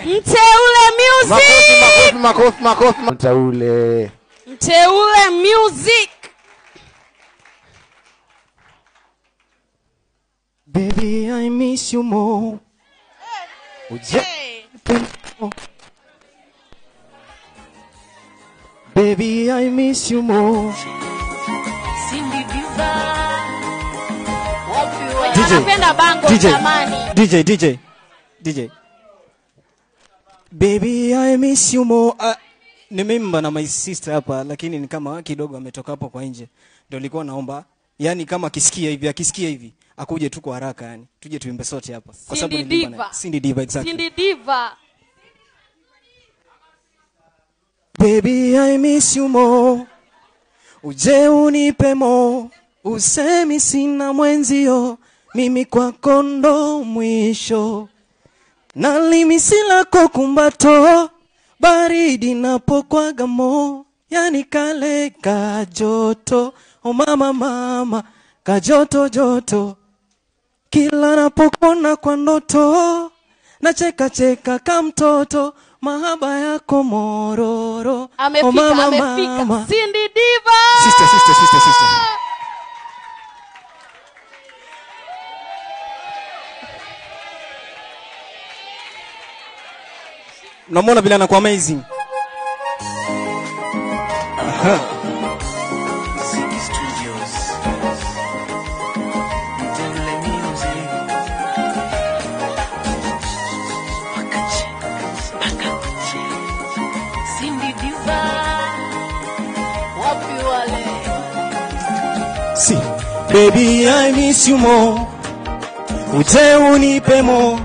Mteule Music. Makofi. Mteule Music. Baby, I miss you more. Hey. Baby, I miss you more. Cindy Diva. Anapenda bango jamani. DJ. Baby, I miss you more. Nimeimba na my sister hapa, lakini ni kama kidogo ametoka hapo kwa nje. Ndio nilikuwa naomba, yani kama akisikia hivi, akuje tu kwa haraka yani. Tuje tuimbe sote hapa. Kwa sababu nimeimba na Cindy Diva, exactly. Cindy Diva. Baby, I miss you more. Uje unipe more. Usemi sina mwenzio. Mimi kwako ndo mwisho. Nalimisila kumbato. Baridi napokwaga mo. Yani kale kajoto. Oh mama. Kajoto. Kila napokona kwa ndoto. Nacheka kama mtoto. Mahaba yako mororo. Amefika. Cindy Diva. Sister. Unamwona vile anakuwa amazing. See, baby, I miss you more. Uje unipe more.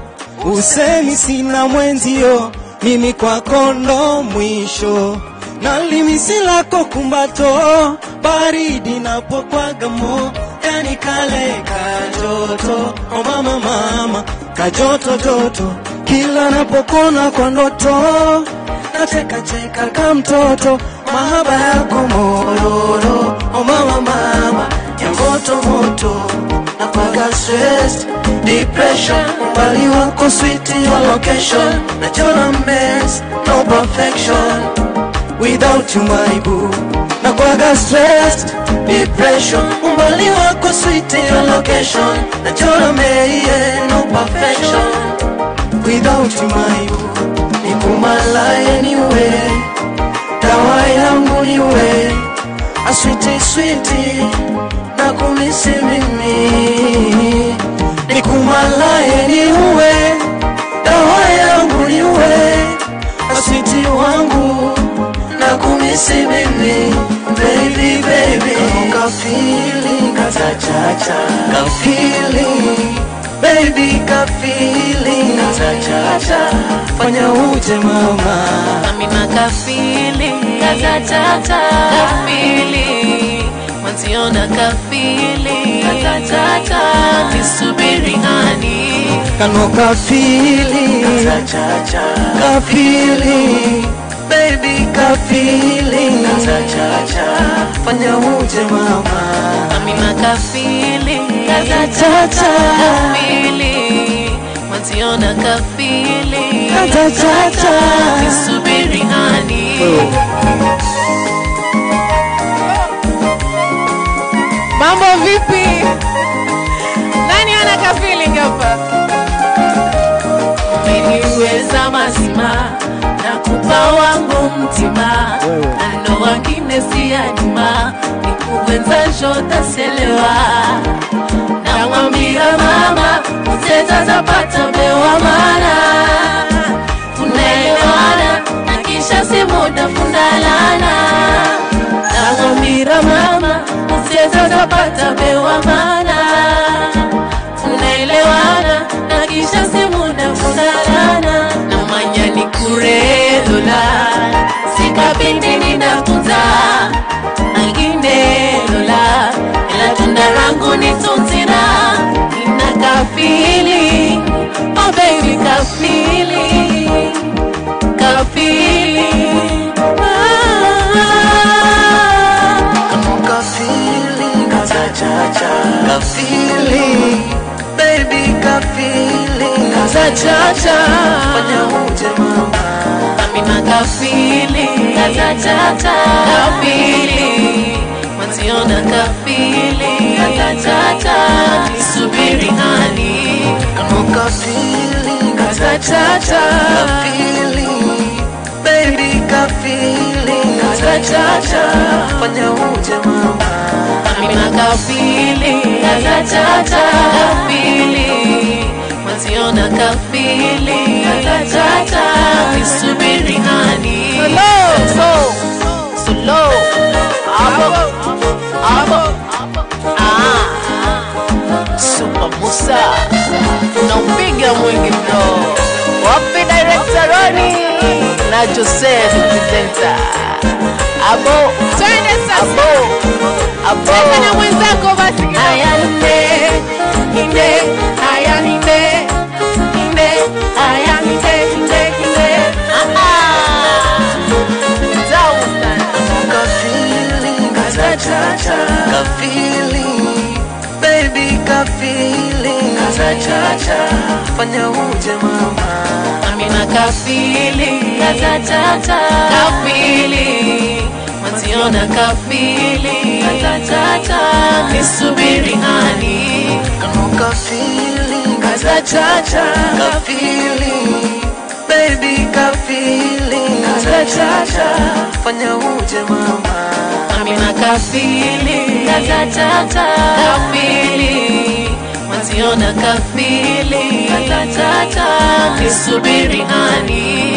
Usemi sina mwenzio. Mimi kwako ndo mwisho. Nalimisila kumbato. Baridi napokwaga mo. Yani kale kajoto. Oh mama. Kajoto. Kila napokona kwa ndoto. Nacheka kama mtoto. Mahaba yako mororo. Oh mama. Ya moto. Napaga stress, depression. Bali wako sweet your location. Najona mess, no perfection. Without you my boo. Napaga stress, depression. Bali wako sweet your location. Najona mess, no perfection. Without you my boo. Nikumala anyway. Dawa yangu niwe. A sweetie. Nakumisi mimi. Nikumalaye niwe. Dawa yangu niwe. Aswiti wangu. Nakumisi mimi. Baby. Ka feeling. Kachacha. Ka feeling. Baby ka feeling. Kachacha. Fanya uje mama. Amina ka feeling. Kachacha. Ka feeling. Manziona ka feeling. Kachacha. Nisubiri hani. Kano ka feeling. Ka feeling. Baby ka feeling. Fanya uje mama. Amina ka feeling. Kachacha. Ka feeling. Manziona ka feeling. Kachacha. Nisubiri hani. Mambo vipi? Nani ana ka feeling hapa? Umeniweza mazima. Nakupa wangu mtima. Ano wangine siyajima. Nikuwenza shota selewa. Namwambia mama. Useta zapata mewa mana. Tunaelewana. Na kisha si muda fundalana. Namwambia mama. Useta zapata mewa mana. Tunaelewana. Na kisha si muda fundalana. Na manya ni kuredola. Sika bindi ninafunza. Angine dola. Ila tunda rangu ni tunzira. Ina ka feeling. Oh baby ka feeling. Ka feeling. Ka feeling. Ka feeling. Baby ka feeling. Kachacha. Fanya uje mama. Katatata kafili Manziona kafili Katatata Nisubiri hani Kama kafili Katatata kafili Baby kafili Katatata Fanya uje mama Amina kafili Katatata kafili Manziona kafili Katatata Nisubiri hani Solo Abo Super Musa Unaupiga mwingi bro Wapi director Ronnie na Joseph presenter Abo twende sasa Abo cheka na mwenzako basi Aya ninde Aya ninde Aya ninde Kafili Baby kafili Katatata Fanya uje mama Amina kafili Katatata kafili Manziona kafili Katatata Nisubiri hani Kama kafili Katatata kafili Baby kafili Katatata Fanya uje mama Amina kafili Katatata kafili Manziona kafili Katatata Nisubiri hani